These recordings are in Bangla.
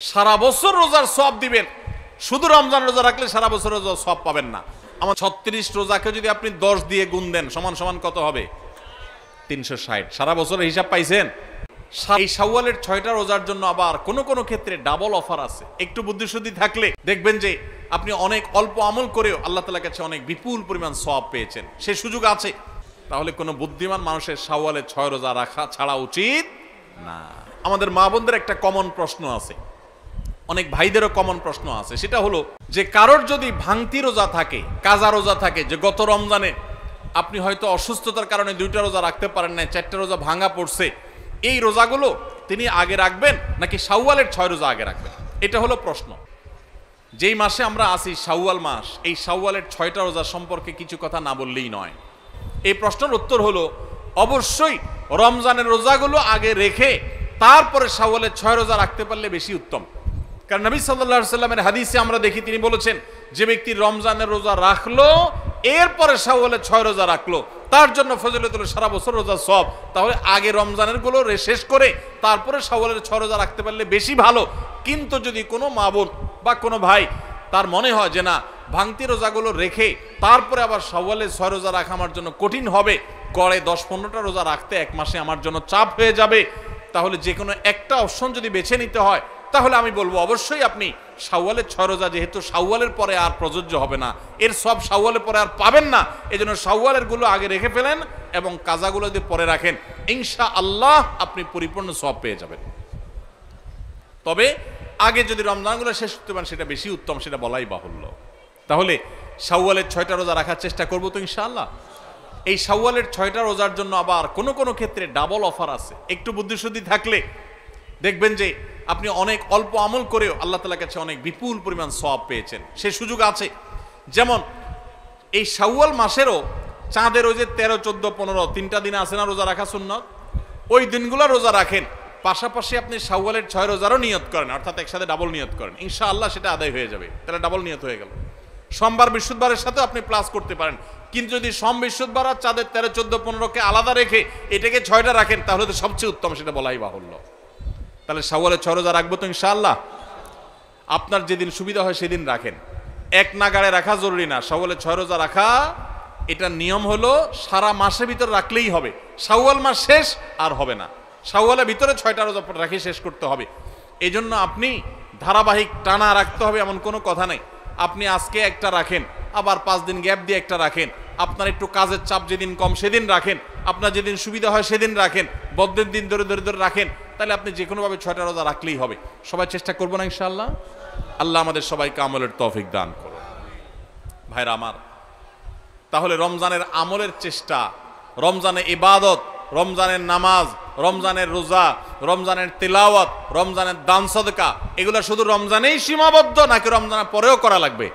সারা বছর রোজার সওয়াব দিবেন, শুধু রমজান রোজা রাখলে সারা বছর রোজার সওয়াব পাবেন না। আমার 36 রোজাকে যদি আপনি 10 দিয়ে গুণ দেন সমান সমান কত হবে? 360। সারা বছরের হিসাব পাইছেন? এই শাওয়ালের 6টা রোজার জন্য আবার কোন কোন ক্ষেত্রে ডাবল অফার আছে। একটু বুদ্ধিশুদ্ধি থাকলে দেখবেন যে আপনি অনেক অল্প আমল করেও আল্লাহ তাআলার কাছে অনেক বিপুল পরিমাণ সওয়াব পেয়েছেন, সে সুযোগ আছে। তাহলে কোনো বুদ্ধিমান মানুষের শাওয়ালে 6 রোজা রাখা ছাড়া উচিত না। আমাদের মা বোনদের একটা কমন প্রশ্ন আছে, অনেক ভাইদেরও কমন প্রশ্ন আছে, সেটা হলো যে কারোর যদি ভাঙতি রোজা থাকে, কাজা রোজা থাকে, যে গত রমজানে আপনি হয়তো অসুস্থতার কারণে 2টা রোজা রাখতে পারেন না, 4টা রোজা ভাঙা পড়ছে, এই রোজাগুলো তিনি আগে রাখবেন নাকি শাওয়ালের 6 রোজা আগে রাখবেন? এটা হলো প্রশ্ন। যেই মাসে আমরা আছি শাওয়াল মাস, এই শাওয়ালের 6টা রোজা সম্পর্কে কিছু কথা না বললেই নয়। এই প্রশ্নের উত্তর হলো অবশ্যই রমজানের রোজাগুলো আগে রেখে তারপরে শাওয়ালের 6 রোজা রাখতে পারলে বেশি উত্তম। কারণ নবী সাল্লাল্লাহু আলাইহি সাল্লামের হাদিসে আমরা দেখি তিনি বলেছেন, যে ব্যক্তি রমজানের রোজা রাখলো এরপরে শাওয়ালের 6 রোজা রাখলো তার জন্য ফজিলত হলো সারা বছর রোজা সওয়াব। তাহলে আগে রমজানের গুলো শেষ করে তারপরে শাওয়ালের 6 রোজা রাখতে পারলে বেশি ভালো। কিন্তু যদি কোনো মা বোন বা কোনো ভাই তার মনে হয় যে না, ভাঙতি রোজাগুলো রেখে তারপরে আবার শাওয়ালের 6 রোজা রাখা আমার জন্য কঠিন হবে, গড়ে 10-15টা রোজা রাখতে এক মাসে আমার জন্য চাপ হয়ে যাবে, তাহলে যে কোনো একটা অপশন যদি বেছে নিতে হয় তাহলে আমি বলবো অবশ্যই আপনি শাওয়ালের 6 রোজা, যেহেতু শাওয়ালের পরে আর প্রযোজ্য হবে না, এর সব শাওয়ালের পরে আর পাবেন না, এজন্য শাওয়ালের গুলো আগে রেখে ফেলেন এবং কাজাগুলো যদি পরে রাখেন ইনশাআল্লাহ আপনি পরিপূর্ণ সওয়াব পেয়ে যাবেন। তবে আগে যদি রমজানগুলো শেষ করতে পারেন সেটা বেশি উত্তম, সেটা বলাই বাহুল্য। তাহলে শাওয়ালের 6টা রোজা রাখার চেষ্টা করব তো ইনশাআল্লাহ। এই শাওয়ালের 6টা রোজার জন্য আবার কোন কোন ক্ষেত্রে ডাবল অফার আছে। একটু বুদ্ধিশুদ্ধি থাকলে দেখবেন যে আপনি অনেক অল্প আমল করেও আল্লাহ তাআলার কাছে অনেক বিপুল পরিমাণ সওয়াব পেয়েছেন, সে সুযোগ আছে। যেমন এই শাওয়াল মাসেরও চাঁদের ওই যে 13, 14, 15 3টা দিন আছে না রোজা রাখা সুন্নাত, ওই দিনগুলো রোজা রাখেন, পাশাপাশি আপনি শাওয়ালের 6 রোজারও নিয়ত করেন, অর্থাৎ একসাথে ডাবল নিয়ত করেন, ইনশাআল্লাহ সেটা আদায় হয়ে যাবে। তাহলে ডাবল নিয়ত হয়ে গেল। সোমবার বৃহস্পতিবারের সাথে আপনি প্লাস করতে পারেন, কিন্তু যদি সোম বৃহস্পতিবার আর চাঁদের 13, 14, 15কে আলাদা রেখে এটাকে 6টা রাখেন তাহলে তো সবচেয়ে উত্তম, সেটা বলাই বাহুল্য। তাহলে শাওয়ালের 6 রোজা রাখবো তো ইনশাআল্লাহ। আপনার যেদিন সুবিধা হয় সেদিন রাখেন, এক নাগাড়ে রাখা জরুরি না। শাওয়ালের 6 রোজা রাখা এটা নিয়ম হলো সারা মাসের ভিতর রাখলেই হবে, শাওয়াল মাস শেষ আর হবে না, শাওয়ালের ভিতরে 6টা রোজা রাখে শেষ করতে হবে। এই জন্য আপনি ধারাবাহিক টানা রাখতে হবে এমন কোনো কথা নেই। আপনি আজকে একটা রাখেন, আবার 5 দিন গ্যাপ দিয়ে একটা রাখেন, আপনার একটু কাজের চাপ যেদিন কম সেদিন রাখেন, আপনার যেদিন সুবিধা হয় সেদিন রাখেন, বদ্ধের দিন ধরে ধরে ধরে রাখেন, তাহলে আপনি যে কোনোভাবে 6টা রোজা রাখলেই হবে। সবাই চেষ্টা করবো না ইনশাআল্লাহ? আল্লাহ আমাদের সবাইকে আমলের তৌফিক দান করুন। ভাইরা আমার, তাহলে রমজানের আমলের চেষ্টা, রমজানের ইবাদত, রমজানের নামাজ, রমজানের রোজা, রমজানের তিলাওয়াত, রমজানের দান সদকা, এগুলো শুধু রমজানেই সীমাবদ্ধ নাকি রমজানের পরেও করা লাগবে?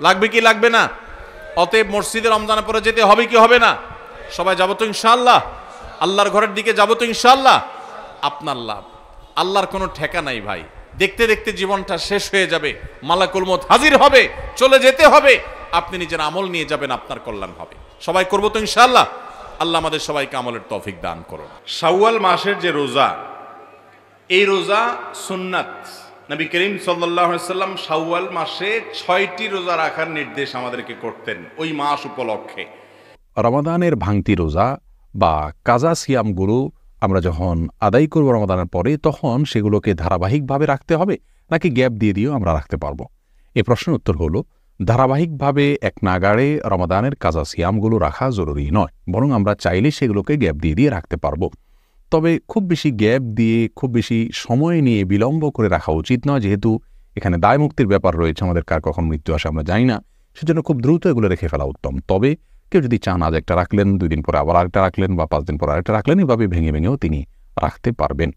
লাগবে কি লাগবে না? অতএব মসজিদে রমজানের পরে যেতে হবে কি হবে না? সবাই যাবো তো ইনশাআল্লাহ? আল্লাহর ঘরের দিকে যাবো তো ইনশাআল্লাহ? আপনার লাভ, আল্লাহর কোনো ঠেকা নাই ভাই। দেখতে দেখতে জীবনটা শেষ হয়ে যাবে, মালাকুল মউত হাজির হবে, চলে যেতে হবে, আপনি নিজের আমল নিয়ে যাবেন, আপনার কল্যাণ হবে। সবাই করবো তো ইনশাআল্লাহ? আল্লাহ আমাদের সবাইকে আমলের তৌফিক দান করুন। শাওয়াল মাসের যে রোজা, এই রোজা সুন্নাত। নবী করিম সাল্লাল্লাহু আলাইহি সাল্লাম শাওয়াল মাসে 6টি রোজা রাখার নির্দেশ আমাদেরকে করতেন ওই মাস উপলক্ষে। রমাদানের ভাঙতি রোজা বা কাজা সিয়ামগুলো আমরা যখন আদায় করব রমাদানের পরে, তখন সেগুলোকে ধারাবাহিকভাবে রাখতে হবে নাকি গ্যাপ দিয়ে দিয়েও আমরা রাখতে পারবো? এই প্রশ্নের উত্তর হলো ধারাবাহিকভাবে এক নাগাড়ে রমাদানের কাজা সিয়ামগুলো রাখা জরুরি নয়, বরং আমরা চাইলে সেগুলোকে গ্যাপ দিয়ে দিয়ে রাখতে পারবো। তবে খুব বেশি গ্যাপ দিয়ে খুব বেশি সময় নিয়ে বিলম্ব করে রাখা উচিত নয়, যেহেতু এখানে দায় মুক্তির ব্যাপার রয়েছে, আমাদের কার কখন মৃত্যু আসে আমরা জানি না, সেজন্য খুব দ্রুত এগুলো রেখে ফেলা উত্তম। তবে কেউ যদি চান আজ একটা রাখলেন, 2 দিন পরে আবার আরেকটা রাখলেন, বা 5 দিন পরে আরেকটা রাখলেন, এভাবে ভেঙে ভেঙেও তিনি রাখতে পারবেন।